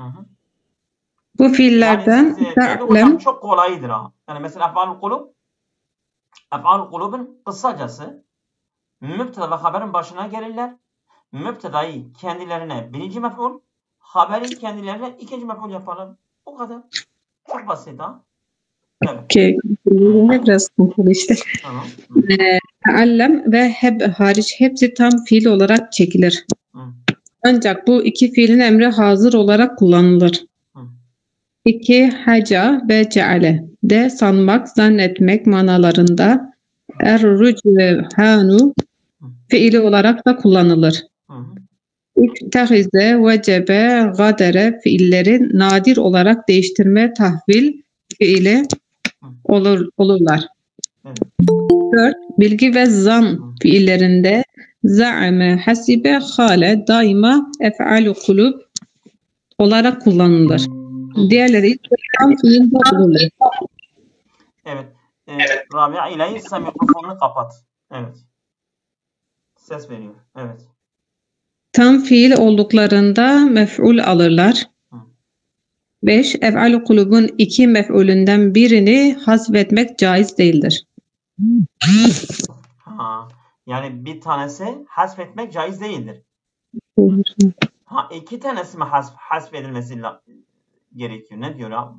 Hı. Bu fiillerden yani hocam çok kolaydır ha. Yani mesela ef'al kulubun kısacası mübteda ve haberin başına gelirler. Mübtedayı kendilerine birinci mef'ul, haberi kendilerine ikinci mef'ul yaparlar. O kadar. Çok basit ha. Evet. Biraz sıkıntılı işte. Tamam. Teallem ve heb hariç hepsi tam fiil olarak çekilir. Ancak bu iki fiilin emri hazır olarak kullanılır. 2. Haca ve ceale de sanmak, zannetmek manalarında er-rüchanu fiili olarak da kullanılır. 3. Tehize, vecebe, gadere fiilleri nadir olarak değiştirme tahvil fiili olurlar. 4. Bilgi ve zan fiillerinde za'ame, hasibe, hale daima ef'alu kulub olarak kullanılır. Diğerleri tam fiilde olurlar. Evet. Rabia ilahi sen mikrofonunu kapat. Evet. Ses veriyor. Evet. Tam fiil olduklarında mef'ul alırlar. 5. Ef'al-i kulubun iki mef'ulünden birini hasfetmek caiz değildir. Yani bir tanesi hasfetmek caiz değildir. İki tanesi mi hasfedilmesi gerekiyor? Ne diyor abi?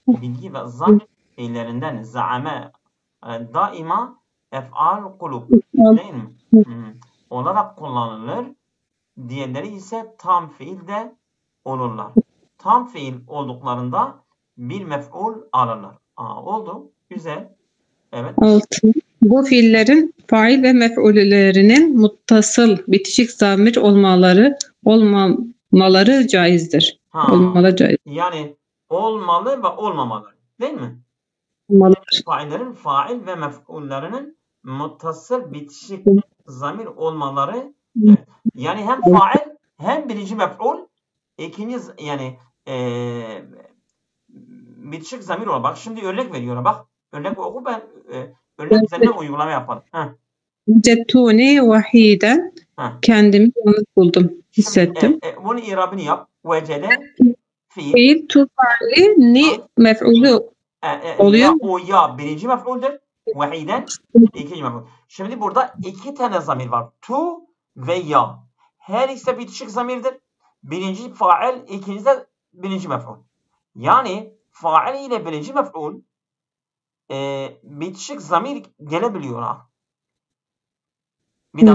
Bilgi ve zan fiillerinden za'ame daima ef'al kulub değil mi? Olarak kullanılır. Diğerleri ise tam fiilde olurlar. Tam fiil olduklarında bir mef'ul alırlar. Oldu. Güzel. Evet. 6. Bu fiillerin fail ve mef'ullerinin muttasıl bitişik zamir olmamaları caizdir. Olmalı caiz. Yani olmalı ve olmamalı. Değil mi? Olmalı. Faillerin fail ve mef'ullerinin muttasıl bitişik zamir olmaları. Evet. Yani hem fail hem birinci mef'ul ikinci yani bitişik zamir olur. Bak şimdi örnek veriyorum. Bak örnek oku ben örnek üzerine uygulama yapalım. Cettuni vahiden kendimi yalnız buldum. Hissettim. Bunun irabını yap. Vecede fiil tu faili ni mef'ulü oluyor. O ya birinci mef'uldür. Vahiden ikinci mef'ul. Şimdi burada iki tane zamir var. Tu ve ya. Her ikisi bitişik zamirdir. Birinci fail, ikinci de birinci mef'ul. Yani fail ile birinci mef'ul bitişik zamir gelebiliyor ha. Bir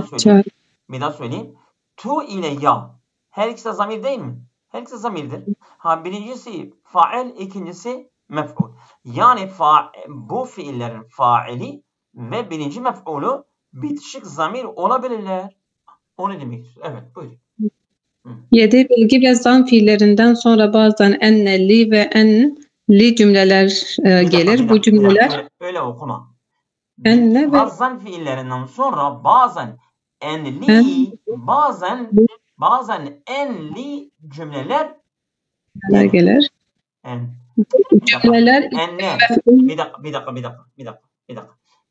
daha söyleyeyim. Tu ile ya. Her ikisi de zamir değil mi? Her ikisi zamirdir. Birincisi fail, ikincisi mef'ul. Yani bu fiillerin faili ve birinci mef'ulu bitişik zamir olabilirler. O ne demek? Evet, buyurun. 7. Bilgi ve zan fiillerinden sonra bazen ennelli ve enli cümleler gelir. Bu cümleler öyle okuma. enne ve zan fiillerinden sonra bazen enli, bazen enli cümleler gelir. Cümleler enne. Bir dakika.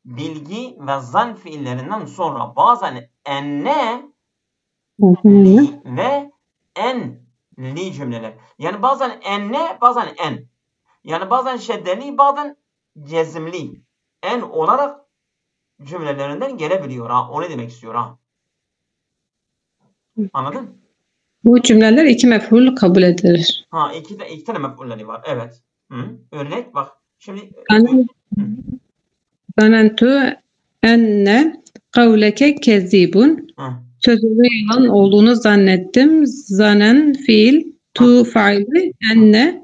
Bilgi ve zan fiillerinden sonra bazen enne ve enli cümleler. Yani bazen enne, bazen en. Yani bazen şeddeli, bazen cezimli. En olarak cümlelerinden gelebiliyor ha. O ne demek istiyor ha? Anladın? Bu cümleler iki mef'ul kabul edilir. İki tane mef'ulleri var. Evet. Örnek bak. Şimdi zanentu enne kavleke kezibun. Sözünün yalan olduğunu zannettim. Zanen fiil, tu faili, enne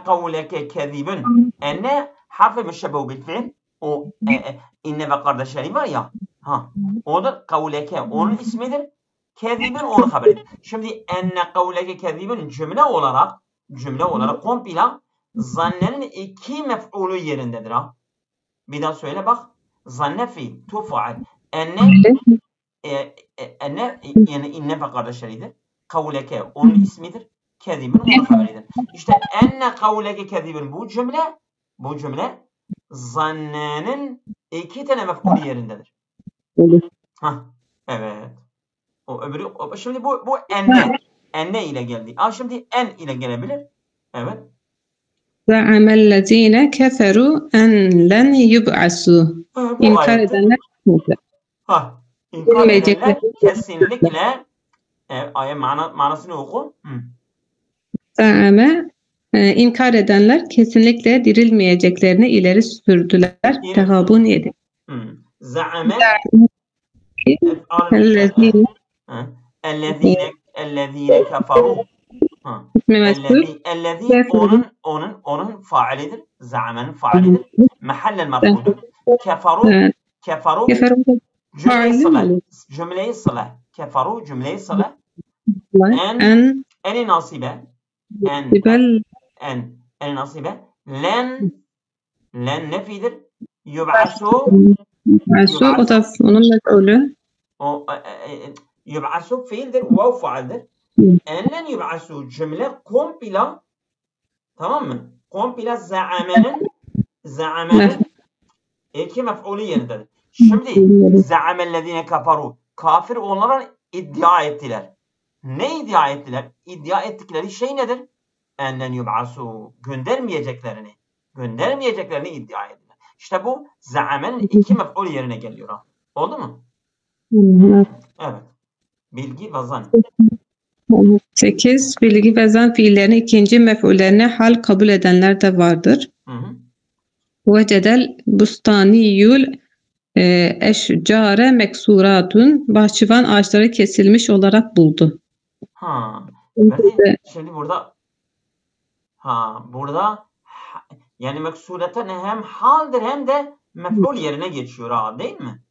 kavleke kezibun. Enne harfi müşebbehu bil fiil. O inne ve kardeşleri var ya. O da kavleke. Onun ismidir. Kezibun onun haberidir. Şimdi enne kavleke kezibun cümle olarak kompila zannenin iki mef'ulü yerindedir ha. Bir daha söyle bak. Zanne fiil, tu fail. Enne yani inne ve kardeşleridir. Kavleke onun ismidir. Kezibun onun haberidir. İşte enne kavleke kezibun bu cümle zannenin iki tane mef'ulü yerindedir. Evet. O öbürü. Şimdi bu enne. Enne ile geldi. Şimdi en ile gelebilir. Evet. Za'amellezine keferu en len yub'asu. İnkar edenler İnkar edenler kesinlikle ayet manasını oku. Za'ame inkar edenler kesinlikle dirilmeyeceklerini ileri sürdüler. Tehabun yedi. Za'ame ellezine keferu. Ellezî onun faalidir. Za'amenin faalidir. Mahallel merfudur. Keferu cümle-i sılah. Keferu cümle-i sılah. En nasibe. En nasibe. Len nefidir. Yub'asu o da onun mef'ulü. Yub'asu fiildir. Vav faaldir. En len yub'asu cümle kompila, tamam mı? Kompila za'amenin iki mef'ulü yerindedir. Şimdi za'amellezine kafaru, kafir onlara iddia ettiler. Ne iddia ettiler? İddia ettikleri şey nedir? En len yub'asu, göndermeyeceklerini iddia ettiler. İşte bu za'amenin iki mef'ulü yerine geliyor. Oldu mu? Evet. Bilgi ve zan. 8. Bilgi ve zan fiillerini ikinci mef'ullerine hal kabul edenler de vardır. Vecedel bustaniyul eşcare meksuratun, bahçıvan ağaçları kesilmiş olarak buldu. Şimdi burada yani meksureten hem haldir hem de mef'ul yerine geçiyor değil mi?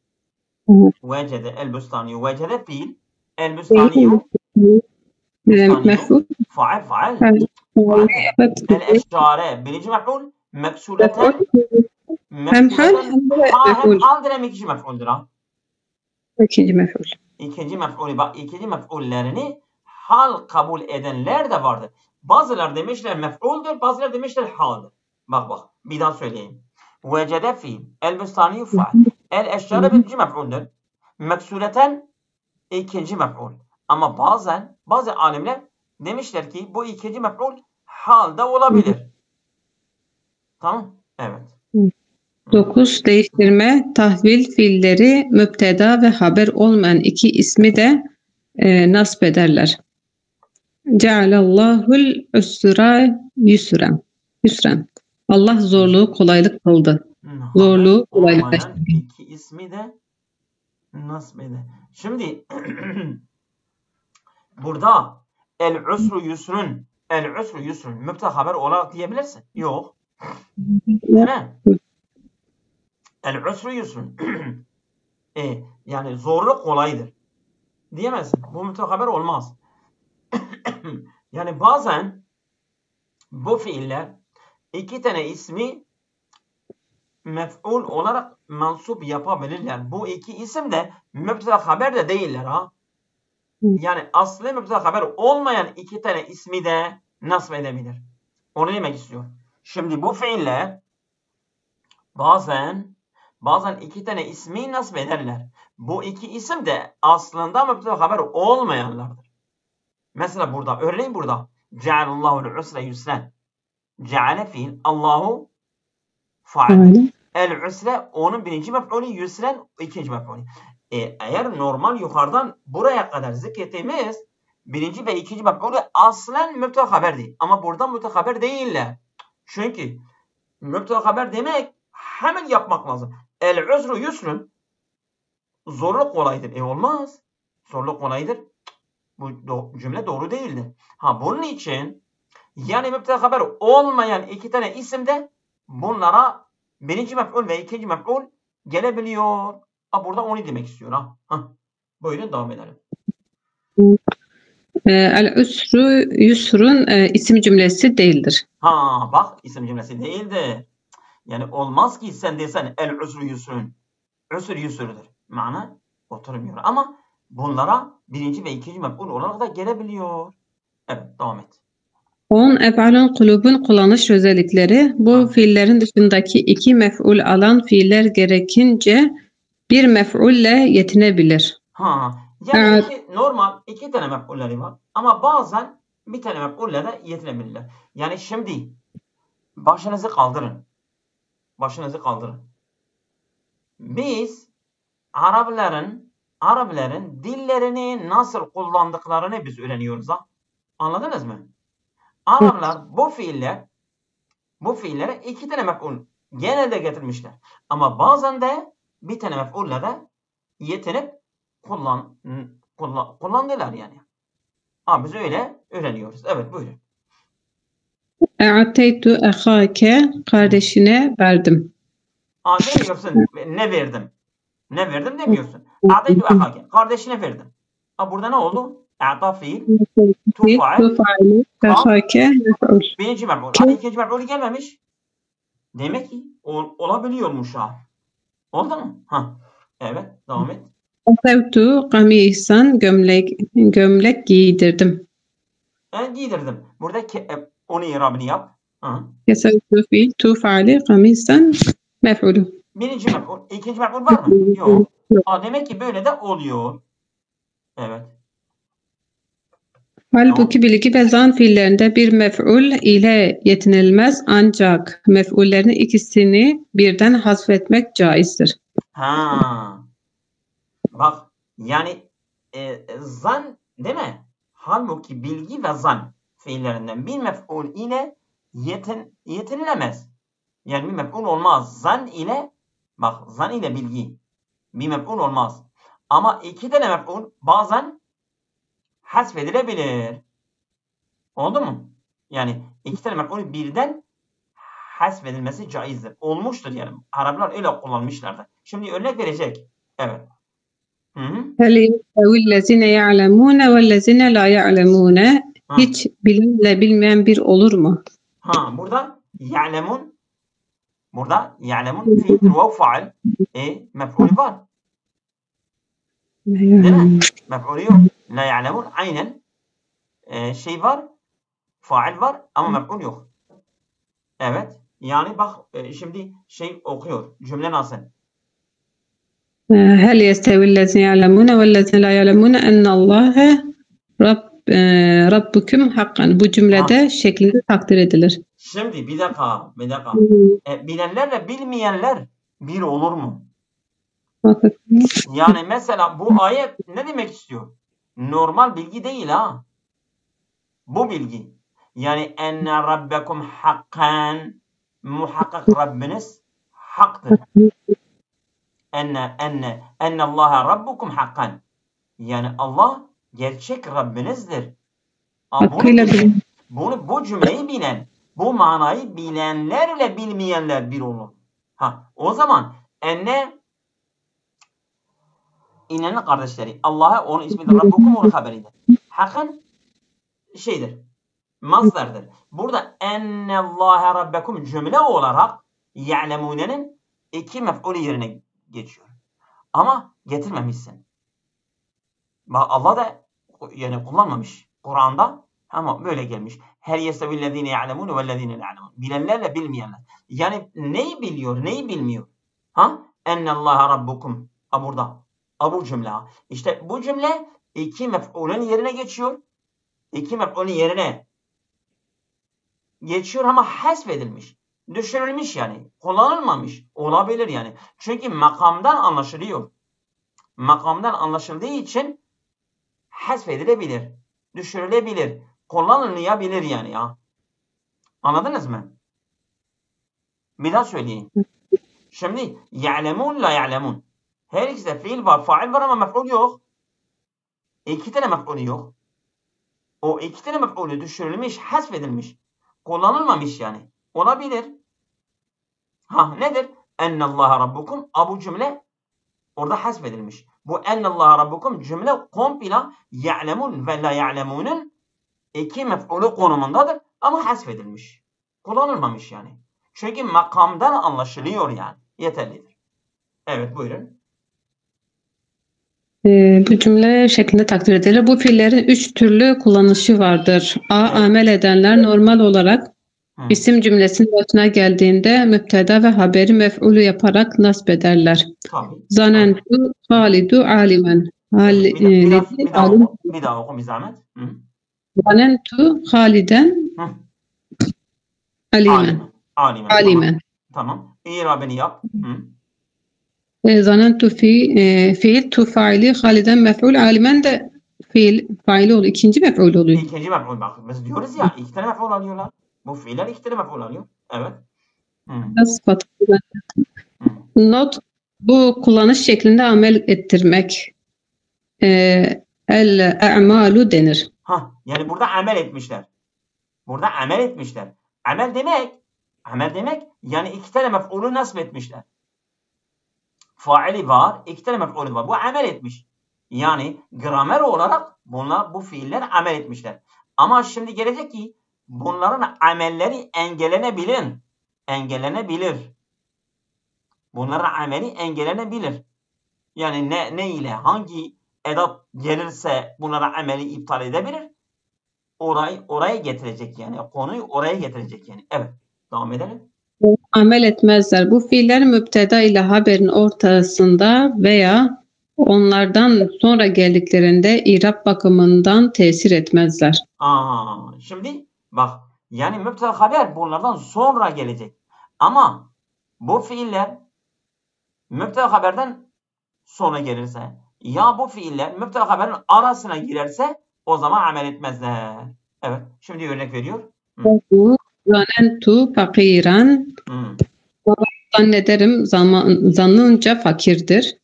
Vecede el bustaniyu, vecede fiil, el bustaniyu mef'ul faal. El eşcare birinci mef'ul, meksureten hem hal hem de mef'ul. Haldir hem ikinci mef'uldür İkinci mef'ul. İkinci mef'ullerini hal kabul edenler de vardır. Bazıları demişler mef'uldür, bazıları demişler haldir. Bak bir daha söyleyeyim. Vecede fiil, el bustaniyu faal, el eşcare birinci mef'uldür. Meksureten ikinci mef'ul. Ama bazı alimler demişler ki bu ikinci mef'ul halde olabilir. Tamam? Evet. 9. Değiştirme, tahvil fiilleri mübteda ve haber olmayan iki ismi de nasb ederler. Cealallahul usra yusran. Allah zorluğu kolaylık kıldı. Zorluğu kolaylıklaştırdı. İki ismi de nasb eder. Şimdi burada el-usru yusrun mübteda haber olarak diyebilirsin. Yok. Değil mi? El-usru yusrun. Yani zorluk kolaydır. Diyemezsin. Bu mübteda haber olmaz. Yani bazen bu fiiller iki tane ismi mef'ul olarak mansup yapabilirler. Bu iki isim de mübteda haber de değiller Yani aslı mübteda haber olmayan iki tane ismi de nasb edebilir. Onu demek istiyor. Şimdi bu fiiller bazen iki tane ismi nasb ederler. Bu iki isim de aslında mübteda haber olmayanlardır. Mesela örneğin burada cealallahu'l usra yusran. Ceale fiil, Allahu faal. El-usre onun birinci mef'ulü, yusren ikinci mef'ulü. Eğer normal yukarıdan buraya kadar zikrettiğimiz birinci ve ikinci mef'ulü aslen mübteda haber değil. Ama burada mübteda haber değiller. Çünkü mübteda haber demek hemen yapmak lazım. El-usru yusrun, zorluk kolaydır. Olmaz. Zorluk kolaydır. Bu cümle doğru değildir. Bunun için yani mübteda haber olmayan iki tane isim de bunlara birinci mef'ul ve ikinci mef'ul gelebiliyor. Burada onu demek istiyor. Buyurun devam edelim. El-usru yusrun isim cümlesi değildir. Bak isim cümlesi değildir. Yani olmaz ki sen desen el-usru yusrun. Usr yusrudur. Mana oturmuyor. Ama bunlara birinci ve ikinci mef'ul olarak da gelebiliyor. Evet, devam et. 10. Ef'alun kulubun kullanış özellikleri. Bu fiillerin dışındaki iki mef'ul alan fiiller gerekince bir mef'ulle yetinebilir. Yani normal iki tane mef'ulleri var. Ama bazen bir tane mef'ulle de yetinebilirler. Yani şimdi başınızı kaldırın. Başınızı kaldırın. Biz Arapların dillerini nasıl kullandıklarını biz öğreniyoruz ha. Anladınız mı? Araplar bu fiillere iki tane mef'ul genelde getirmişler. Ama bazen de bir tane mef'ulle de yetinip kullandılar yani. Biz öyle öğreniyoruz. Evet, buyurun. E'ateytu ehake, kardeşine verdim. Demiyorsun ne verdim. Ne verdim demiyorsun. E'ateytu ehake, kardeşine verdim. Burada ne oldu? E'ta fiil, tu fail, ehake, mef'ul. Birinci mef'ul. İkinci mef'ul gelmemiş. Demek ki olabiliyormuş ha. Oldu mu? Evet, devam et. Kasevtu kamisan, gömlek giydirdim. Giydirdim. Burada onu irabını yap. Kasevtu fiil, tu faili, kamisan, mef'ulu. Birinci mef'ul. İkinci mef'ul var mı? Yok. Demek ki böyle de oluyor. Evet. Halbuki bilgi ve zan fiillerinde bir mef'ul ile yetinilmez, ancak mef'ullerin ikisini birden hasfetmek caizdir. Bak yani zan değil mi? Halbuki bilgi ve zan fiillerinden bir mef'ul ile yetinilemez. Yani bir mef'ul olmaz. Zan ile bilgi bir mef'ul olmaz. Ama iki tane mef'ul bazen hasfedilebilir. Oldu mu? Yani iki tane mef'ul birden hasfedilmesi caizdir. Olmuştur yani. Araplar öyle kullanmışlardı. Şimdi örnek verecek. Evet. Hel yestevillezine ya'lemune vellezine la ya'lemune. Hiç bilenle bilmeyen bir olur mu? Burada ya'lemun fiildir ve fail. Mef'ulü var. Değil mi? Mef'ulü yok. La ya'lemun aynen şey var. Fail var ama mef'ul yok. Evet. Yani bak şimdi okuyor. Cümle nasıl? Hel yestevillezine ya'lemune vellezine la ya'lemune ennallâhe Rabbukum hakkan. Bu cümlede şeklinde takdir edilir. Şimdi bir dakika. Bilenlerle bilmeyenler bir olur mu? Yani mesela bu ayet ne demek istiyor? Normal bilgi değil ha. Bu bilgi. Yani enne rabbekum hakkan, muhakkak Rabbiniz haktır. Enne Allaha rabbukum hakkan. Yani Allah gerçek Rabbinizdir. Bu cümleyi bilen, bu manayı bilenlerle bilmeyenler bir olur. O zaman İnanın kardeşleri, Allah'a onun ismidir. Rabbukum onun haberidir. Hakkan şeydir. Mazdardır. Burada ennallâhe rabbekum cümle olarak ya'lemune'nin iki mef'ulü yerine geçiyor. Ama getirmemişsin. Allah da yani kullanmamış. Kur'an'da ama böyle gelmiş. Her yestevillezine ya'lemune vellezine la ya'lemun. Bilenlerle bilmeyenler. Yani neyi biliyor, neyi bilmiyor? Ennallâhe rabbukum. Burada. Bu cümle. İşte bu cümle iki mef'ulün yerine geçiyor. İki mef'ulün yerine geçiyor ama hasfedilmiş. Düşürülmüş yani. Kullanılmamış. Olabilir yani. Çünkü makamdan anlaşılıyor. Makamdan anlaşıldığı için hasfedilebilir. Düşürülebilir. Kullanılmayabilir yani ya. Anladınız mı? Bir daha söyleyeyim. Şimdi ya'lemun la ya'lemun. Her ikisi fiil var, fail var ama mef'ul yok. İki tane mef'ulü yok. O iki tane mef'ulü düşürülmüş, hasfedilmiş. Kullanılmamış yani. Olabilir. Nedir? Ennallaha rabbukum. Bu cümle orada hasfedilmiş. Bu ennallaha rabbukum cümle komple ya'lemun ve la ya'lemunun iki mef'ulü konumundadır ama hasfedilmiş. Kullanılmamış yani. Çünkü makamdan anlaşılıyor yani. Yeterlidir. Evet, buyurun. Bu cümle şeklinde takdir edilir. Bu fiillerin üç türlü kullanışı vardır. Amel edenler normal olarak isim cümlesinin başına geldiğinde müpteda ve haberi mef'ulü yaparak nasb ederler. Zanentu halidu alimen. Bir daha oku bir zahmet. Zanentu Haliden alimen. Tamam. İrabını yap. Zanentu fiil tu faili Haliden mef'ul alimen de faili oluyor. İkinci mef'ul oluyor. İkinci mef'ul bak. Biz diyoruz ya iki tane mef'ul alıyorlar. Bu fiiller iki tane mef'ul alıyor. Evet. Not bu kullanış şeklinde amel ettirmek. El-a'malu denir. Yani burada amel etmişler. Amel demek yani iki tane mef'ulü nasip etmişler. Faili var, iki tane mef'ulü var. Bu amel etmiş. Yani gramer olarak bu fiiller amel etmişler. Ama şimdi gelecek ki bunların amelleri engellenebilir. Bunların ameli engellenebilir. Yani ne ile hangi edat gelirse bunlara ameli iptal edebilir. Oraya getirecek yani. Konuyu oraya getirecek yani. Evet. Devam edelim. Amel etmezler. Bu fiiller mübteda ile haberin ortasında veya onlardan sonra geldiklerinde irab bakımından tesir etmezler. Şimdi bak yani mübteda haber bunlardan sonra gelecek. Ama bu fiiller mübteda haberden sonra gelirse ya bu fiiller mübteda haberin arasına girerse o zaman amel etmezler. Evet. Şimdi örnek veriyor. Zanentu fakiran. Zannederim zannınca fakirdir.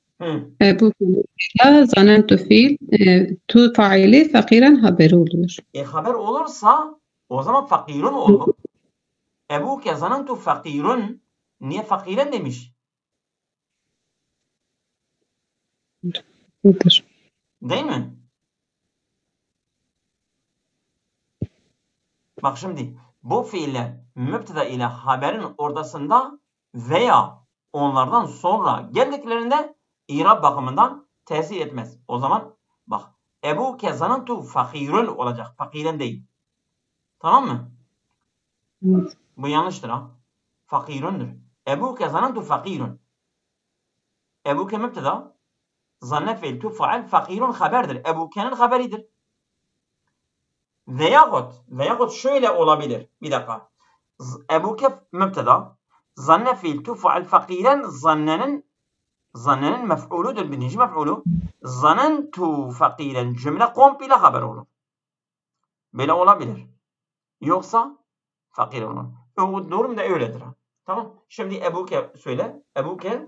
Bu fiiller zanentu fiil tu faili fakiran haberi oluyor. Haber olursa o zaman fakirun olur. Ebuke zanentu fakirun. Niye fakiren demiş? Değil mi? Bak şimdi bu fiiller mübteda ile haberin ortasında veya onlardan sonra geldiklerinde irab bakımından tesir etmez. O zaman bak Ebuke zanentu fakirun olacak. Fakiren değil. Tamam mı? Bu yanlıştır ha. Fakirundur. Ebuke zanentu fakirun. Ebuke mübteda zanne fiil tu faal fakirun haberdir. Ebuke'nin haberidir. Veyahut şöyle olabilir. Bir dakika. Ebuke mübteda zanne fiil tu faal fakiren zannenin mef'uludur. Birinci mef'ulu. Zanentu fakiren cümle komple haber olur. Böyle olabilir. Yoksa fakir olur. O durum da öyledir. Tamam. Şimdi Ebuke söyle. Ebuke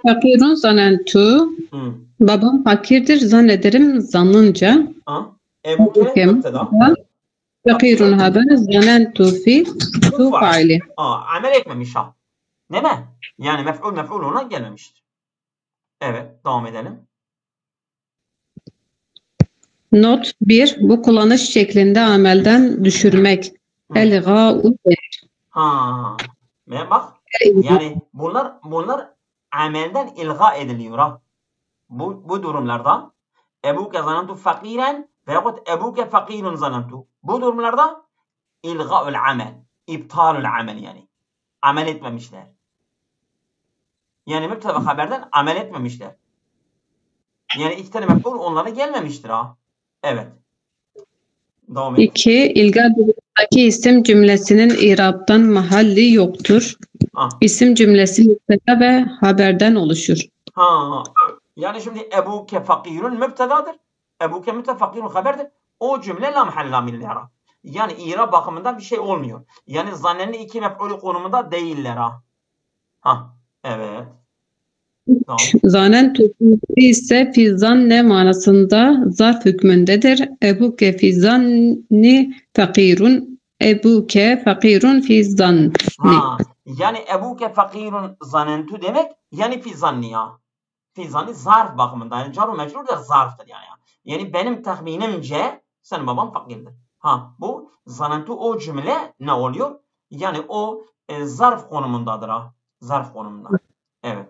fakirun zanentu. Babam fakirdir zannederim zannınca. Ebuke mübteda. Fakirun haber zanentu fi tu faili. Amel etmemiş ha. Değil mi? Yani mef'ul ona gelmemiştir. Evet. Devam edelim. Not 1. Bu kullanış şeklinde amelden düşürmek. El-gâ'u denir. Bak. Yani bunlar amelden ilga ediliyor ha. Bu durumlarda Ebuke zanentu fakiren veyahut Ebuke fakirun zanentu. Bu durumlarda ilga'ul amel. İptalul amel yani. Amel etmemişler. Yani mübteda haberden amel etmemişler. Yani iki tane mef'ul onlara gelmemiştir ha. Evet. Devam et. 2. İlga durumundaki isim cümlesinin irabdan mahalli yoktur. İsim cümlesi mübteda ve haberden oluşur. Yani şimdi Ebuke fakirun mübtedadır. Ebuke mübteda fakirun haberdir. O cümle la mahalla min i'rab. Yani irab bakımından bir şey olmuyor. Yani zannenin iki mef'ulü konumunda değiller ha. Evet. Tamam. Zanentu ise fi zanne manasında zarf hükmündedir. Ebuke fi zanni fakirun. Ebuke fakirun fi zanni. Yani Ebuke fakirun zanentu demek yani fi zanni ya. Fi zanni zarf bakımından. Yani car-ı mecrur da zarftır yani. Yani benim tahminimce senin baban fakirdir. Bu zanentu o cümle ne oluyor? Yani o zarf konumundadır ha. Zarf konumunda. Evet.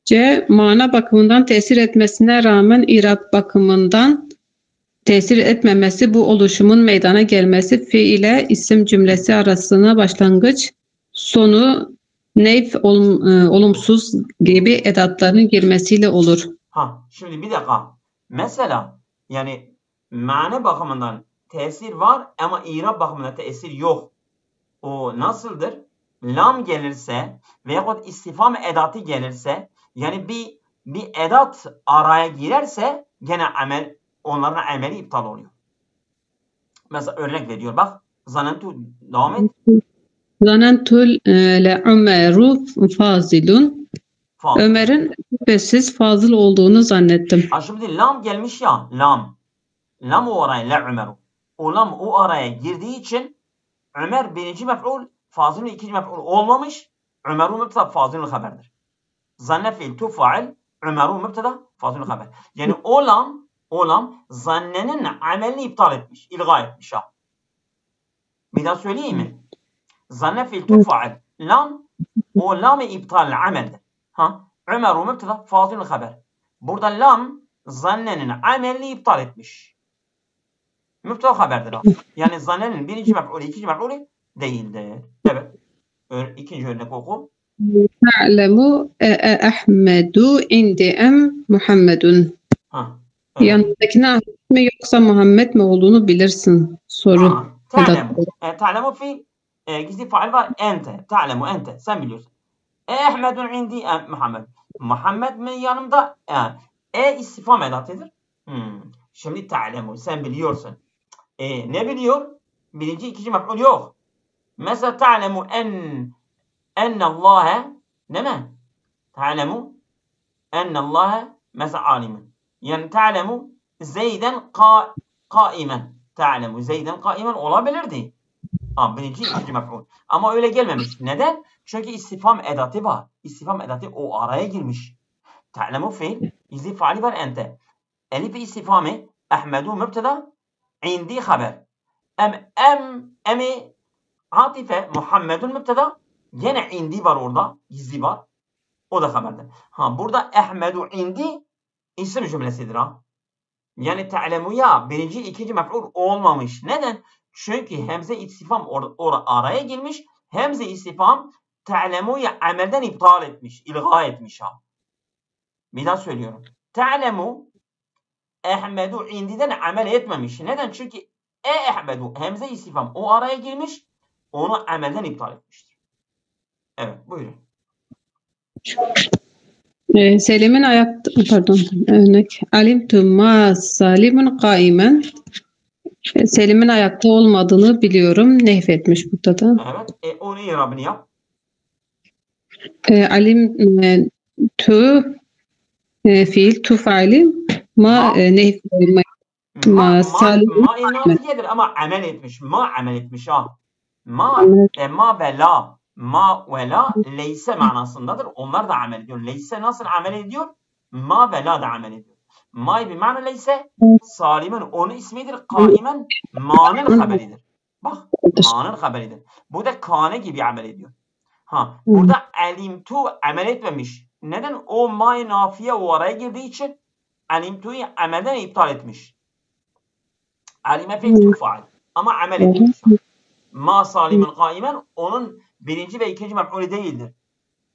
C. Mana bakımından tesir etmesine rağmen irab bakımından tesir etmemesi bu oluşumun meydana gelmesi fiile isim cümlesi arasına başlangıç sonu neyf olumsuz gibi edatların girmesiyle olur. Şimdi bir dakika. Mesela yani mane bakımından tesir var ama irab bakımından tesir yok. O nasıldır? Lam gelirse veyahut istifham edatı gelirse yani bir edat araya girerse gene onların ameli iptal oluyor. Mesela örnek veriyor bak. Zanentu devam et. Zanentu le Ömeru fazilun. Ömer'in şüphesiz fazıl olduğunu zannettim. Şimdi lam gelmiş ya. Lam o araya le Ömeru. O lam o araya girdiği için Ömer birinci mef'ul, fazilun ikinci mef'ul olmamış. Ömer'u mübteda, fazilun haberdir. Zanne fiil tu fail, Ömer'u mübteda, fazilun haber. Yani o lam zannenin amelini iptal etmiş, ilga etmiş ha. Bir daha söyleyeyim mi? Zanne fiil tu fail, o lam-ı iptal ameldir. Ömer'u mübteda, fazilun haber. Burada lam zannenin amelini iptal etmiş. Mübteda haberdir ha. Yani zannenin birinci mef'ulü, ikinci mef'ulü değildir. Evet. İkinci örnek oku. Ta'lemu Ahmedu indi em Muhammedun. Evet. Yanındakine Ahmet mi yoksa Muhammed mi olduğunu bilirsin. Soru. Ta'lemu fi gizli fail var. Ente. Ta'lemu ente. Sen biliyorsun. Ahmedun indi em Muhammed. Muhammed mi yanımda? İstifham edatıdır. Şimdi ta'lemu. Sen biliyorsun. Ne biliyor? Birinci, ikinci mef'ul yok. Mesela ta'lemu ennallâhe değil mi? Ta'lemu ennallâhe mesela alimun. Yani ta'lemu Zeyden kaimen. Ta'lemu Zeyden kaimen olabilirdi. Birinci, ikinci mef'ul. Ama öyle gelmemiş. Neden? Çünkü istifham edatı var. İstifham edatı o araya girmiş. Ta'lemu fiil, izi faali var ente. Elif-i istifhamı Ahmedu mübteda, indi haber. Emi atife Muhammedun mübteda, gene indi var orada, gizli var. O da haberdir. Burada Ahmedu indi isim cümlesidir ha. Yani ta'lemuya birinci, ikinci mef'ul olmamış. Neden? Çünkü hemze istifham araya girmiş. Hemze istifham ta'lemuya amelden iptal etmiş, ilga etmiş ha. Bir daha söylüyorum. Ta'lemu Ahmedu indiden amel etmemiş. Neden? Çünkü Ahmedu hemze istifham o araya girmiş. Onu amelden iptal etmiştir. Evet, buyurun. Selim'in örnek. Alimtu ma Salim'in kaimen. Selim'in ayakta olmadığını biliyorum. Nehvetmiş burada da. Evet. Onu irabını yap. Alimtu fiil tu failim ma nehvetmiş. Ma nafiyedir ama amel etmiş. Ma amel etmiş ha. Ma ve la. Ma ve la leyse manasındadır. Onlar da amel ediyor. Leyse nasıl amel ediyor? Ma ve la da amel ediyor. Ma bir mana leyse Salim'in onun ismidir. Kaimen ma'nın haberidir. Bak ma'nın haberidir. Bu da kane gibi amel ediyor. Burada alimtu amel etmemiş. Neden? O ma-i nafiye o araya girdiği için alimtu'yu amelden iptal etmiş. Alime fiil tu faal. Ama amel etmiş. Ma Salim'in kaimen onun birinci ve ikinci mef'ulü değildir.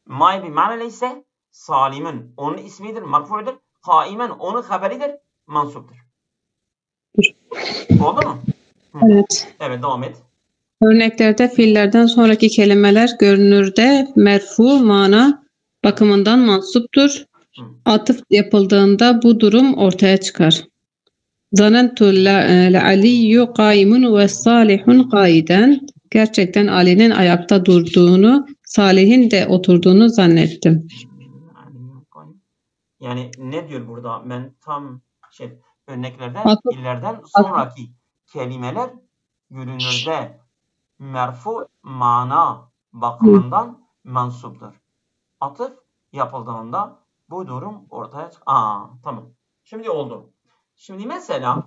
Ma bir mana ise Salim'in onun ismidir, marfu'dur. Kaimen onun haberidir, mansuptur. Oldu mu? Evet. Evet, devam et. Örneklerde fiillerden sonraki kelimeler görünürde merfu mana bakımından mansuptur. Atıf yapıldığında bu durum ortaya çıkar. Zanentu le'aliyyü kaimun ve salihun kaiden. Gerçekten Ali'nin ayakta durduğunu, Salih'in de oturduğunu zannettim. Yani ne diyor burada? Ben tam örneklerden, fiillerden sonraki kelimeler görünürde merfu mana bakımından mansuptur. Atıf yapıldığında bu durum ortaya çıkar. Tamam. Şimdi oldu. Şimdi mesela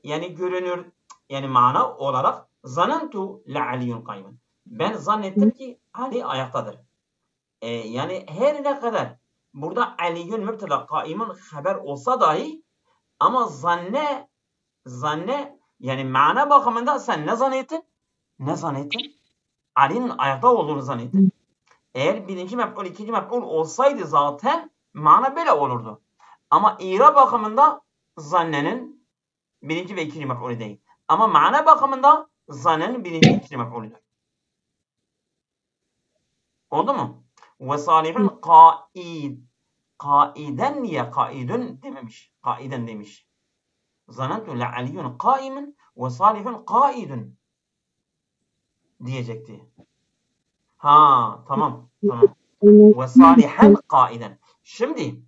yani görünür yani mana olarak zanentu le'aliyyun kaymen. Ben zannettim ki Ali ayaktadır. Yani her ne kadar burada Aliyyun mübteda kaimun haber olsa dahi ama zanne yani mana bakımında sen ne zannettin? Ne zannettin? Ali'nin ayakta olduğunu zannettin. Eğer birinci mef'ul, ikinci mef'ul olsaydı zaten mana böyle olurdu. Ama ira bakımında zannenin birinci ve ikinci mef'ulü değil. Ama mana bakımında zannenin birinci ve ikinci mef'ulüdür. Oldu mu? Ve salihun kaiden niye kaidun dememiş. Kaiden demiş. Zanentu le aliyyun kaimun ve salihun kaidun diyecekti. Ha tamam. Ve salihan kaiden. Şimdi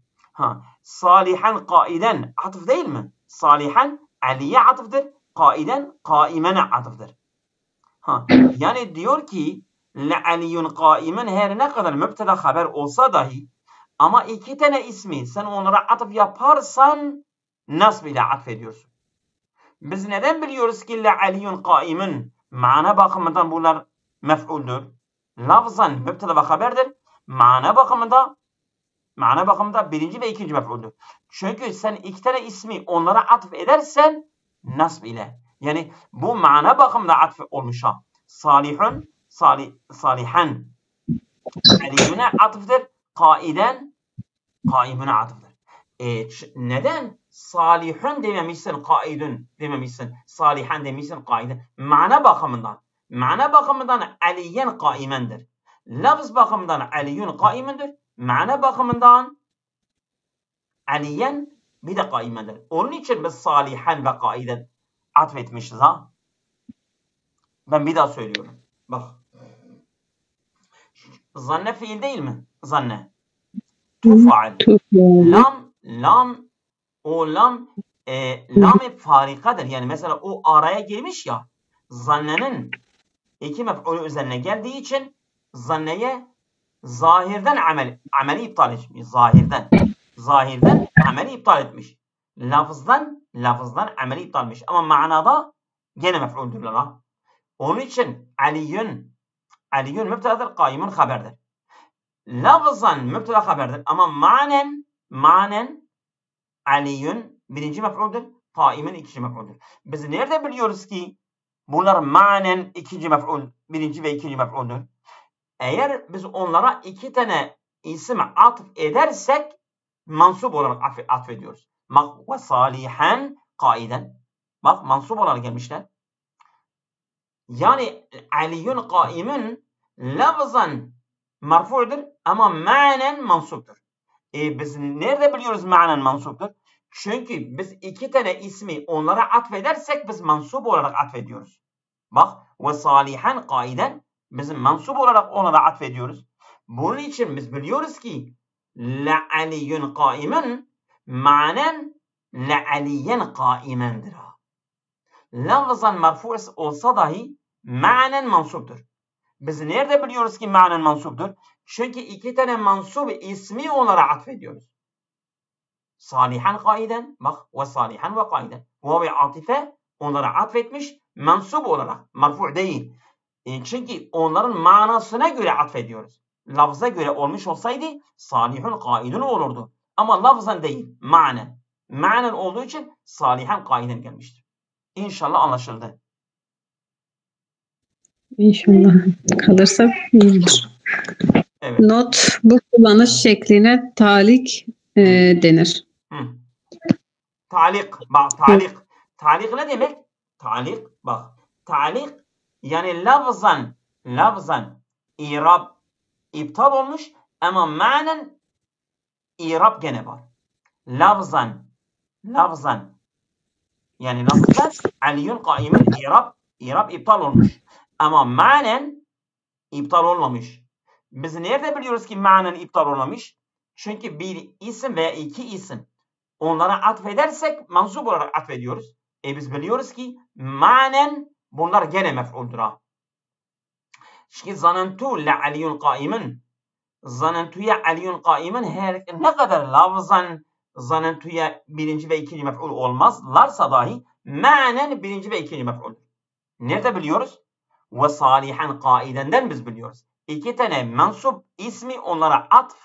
salihan kaiden atıf değil mi? Salihan Ali'ye atıftır. Kaiden kaimene atıftır. Yani diyor ki le aliyyun kaimen her ne kadar mübteda haber olsa dahi ama iki tane ismi sen onlara atıf yaparsan nasb ile atfediyorsun. Biz neden biliyoruz ki le aliyyun kaimen mana bakımından bunlar mef'uldür. Lafzan mübteda ve haberdir. Mana bakımında birinci ve ikinci mef'uldür. Çünkü sen iki tane ismi onlara atıf edersen nasb ile. Yani bu mana bakımında atf olmuş ha. Salihun, salihan. Aliyyune atıftır. Kaiden, kaimune atıftır. Neden salihun dememişsin, kaidun dememişsin, salihan demişsin, kaiden? Mana bakımından aliyen kaimendir. Lafz bakımından aliyyun kaimendir. Mana bakımından aliyen bir de kaimendir. Onun için biz salihan ve kaiden atfetmişiz ha. Ben bir daha söylüyorum. Bak. Zanne fiil değil mi? Zanne. Tufaal. Lam farikadır. Yani mesela o araya girmiş ya. Zannenin iki mef'ulü üzerine geldiği için zanneye zahirden ameli iptal etmiş. Zahirden ameli iptal etmiş. Lafızdan ameli iptal etmiş. Ama manada gene mef'uldürler ha. Onun için aliyyun mübtedadır, kaimun haberdir. Lafzan mübteda haberdir ama manen aliyyun birinci mef'uldür, kaimun ikinci mef'uldür. Biz nerede biliyoruz ki bunlar manen ikinci mef'ul, birinci ve ikinci mef'uldür? Eğer biz onlara iki tane isim atıf edersek mansup olarak atfediyoruz. Bak ve salihan kaiden. Bak mansup olarak gelmişler. Yani aliyyun kaimun lafzan marfu'dur ama manen mansuptur. Biz nerede biliyoruz manen mansuptur? Çünkü biz iki tane ismi onlara atfedersek biz mansup olarak atfediyoruz. Bak ve salihan kaiden biz mansup olarak onlara atfediyoruz. Bunun için biz biliyoruz ki la aliyyun kaimun manen la aliyen kaimendir. Lafzan marfu olsa dahi manen mansuptur. Biz nerede biliyoruz ki manen mansuptur? Çünkü iki tane mansup ismi onlara atfediyoruz. Salihan kaiden, bak ve salihan ve kaiden. Ve atife onlara atfetmiş mansup olarak, marfu değil. Çünkü onların manasına göre atfediyoruz. Lafza göre olmuş olsaydı salihun kaidun olurdu. Ama lafzan değil, manen. Manen olduğu için salihan kaiden gelmiştir. İnşallah anlaşıldı. İnşallah kalırsa iyidir. Evet. Not, bu kullanış şekline talik denir. Talik. Bak talik. Talik ne demek? Talik. Bak. Talik yani lafzan irab iptal olmuş ama manen irab gene var. Lafzan yani lafzan aliyyun kaimun irab iptal olmuş. Ama manen iptal olmamış. Biz nerede biliyoruz ki manen iptal olmamış? Çünkü bir isim veya iki isim onlara atfedersek mansup olarak atfediyoruz. Biz biliyoruz ki manen bunlar gene mef'uldür. Çünkü zanentu la aliyyun kaimun. Zanentuya aliyyun kaimun her ne kadar lafzan zanentuya birinci ve ikinci mef'ul olmazlarsa dahi manen birinci ve ikinci mef'uldür. Nerede biliyoruz? Ve salihan kaidenden biz biliyoruz. İki tane mensup ismi onlara atf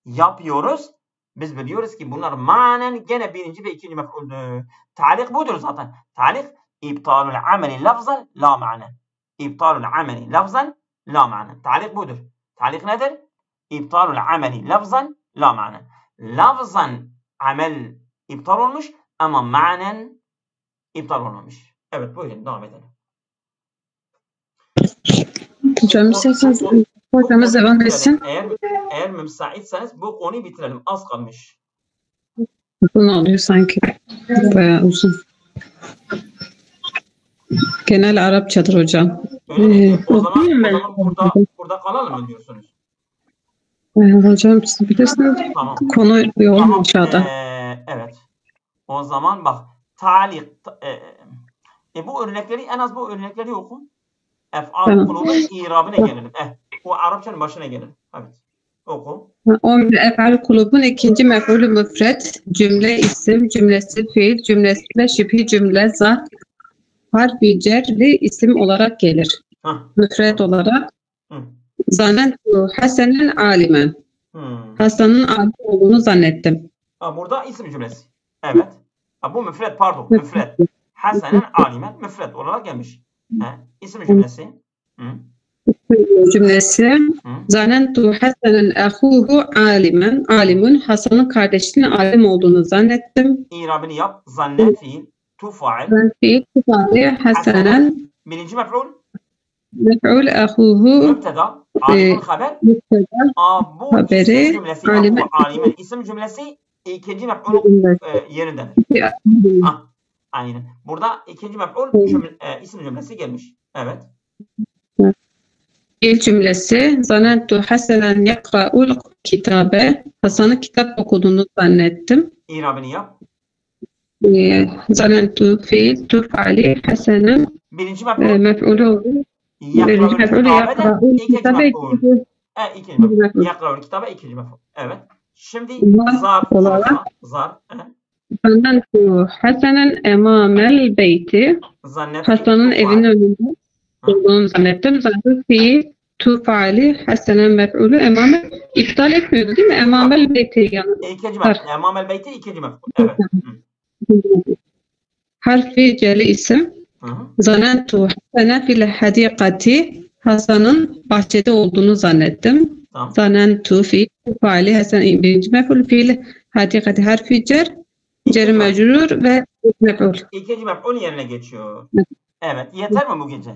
yapıyoruz. Biz biliyoruz ki bunlar manen gene birinci ve ikinci mef'uldür. Talik budur zaten. Talik iptalul ameli lafzan la manen. İptalul ameli lafzan la manen. Talik budur. Talik nedir? İptalul ameli lafzan la manen. Lafzan amel iptal olmuş ama manen iptal olmamış. Evet, buyurun devam edelim. Hocam isterseniz hocamız devam etsin. Eğer müsaitseniz bu konuyu bitirelim. Az kalmış. Bu ne oluyor sanki? Bayağı uzun. Genel Arapçadır hocam. O zaman burada kalalım mı diyorsunuz? Hocam siz bilirsiniz. Tamam. Konu yoğun aşağıda. Evet. O zaman bak. Talik. Bu örnekleri, en az bu örnekleri oku. Ef'al kulubun irabine gelelim. Bu Arapçanın başına gelelim. Evet. Oku. 11 ef'al kulubun ikinci mef'ulü müfret, cümle isim, cümlesi fiil, cümlesiyle şibhi cümle zat, harfi cerli isim olarak gelir. Müfret olarak. Zannentu Hasan'ın alimen. Hasan'ın alim olduğunu zannettim. Burada isim cümlesi. Evet. Bu müfret, pardon. Müfret. Hasan'ın alimen müfret olarak gelmiş. İsim cümlesi. Cümlesi. Zannentu Hasan'ın ahuhu alimen. Alimun. Hasan'ın kardeşinin alim olduğunu zannettim. İrabını yap. Zanne fiil. Tufail. Fiil. Tufail. Hasan'ın. Birinci mef'ul. Mef'ul ahuhu. Mübteda. Alimun haber. Bu isim cümlesi. Alimen. İsim cümlesi ikinci mef'ulun yerindedir. Aynen. Burada ikinci mef'ul isim cümlesi gelmiş. Evet. İlk cümlesi Zannentu Hasanen yakra'ul kitabe. Hasan'ın kitap okuduğunu zannettim. İrabını yap. Zannentu fiil tufali Hasanen. Birinci mef'ul. Mef'ulü oldu. Birinci mef'ulü yakra'ul kitabe. İkinci mef'ul. Yakra'ul kitabe ikinci mef'ul. Evet. Şimdi zar. Zannentu Hasanen emamel beyti. Hasan'ın evinin önünde olduğunu zannettim. Zannettim fiil tufali Hasanen mef'ulü emamel iptal etmiyordu değil mi? Emamel beyti yani. İkinci mef'ul. Emamel beyti ikinci mef'ul. Evet. Harfi celi isim. Zannentu Hasanen fil hadikati. Hasan'ın bahçede olduğunu zannettim. Zannentu fiil tufali Hasanen birinci mef'ul fiil hadikati harfi cer. Cer mecrur ve mef'ul. İkinci mef'ul yerine geçiyor. Evet. Yeter mi bu gece?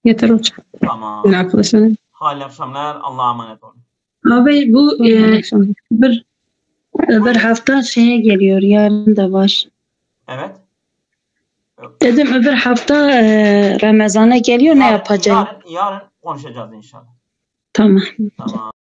Yeter hocam. Tamam. Arkadaşlar. Hayırlı akşamlar. Allah'a emanet olun. Abi bu öbür hafta şeye geliyor. Yarın da var. Evet. Dedim öbür hafta Ramazan'a geliyor. Ne yapacağım? Yarın konuşacağız inşallah. Tamam.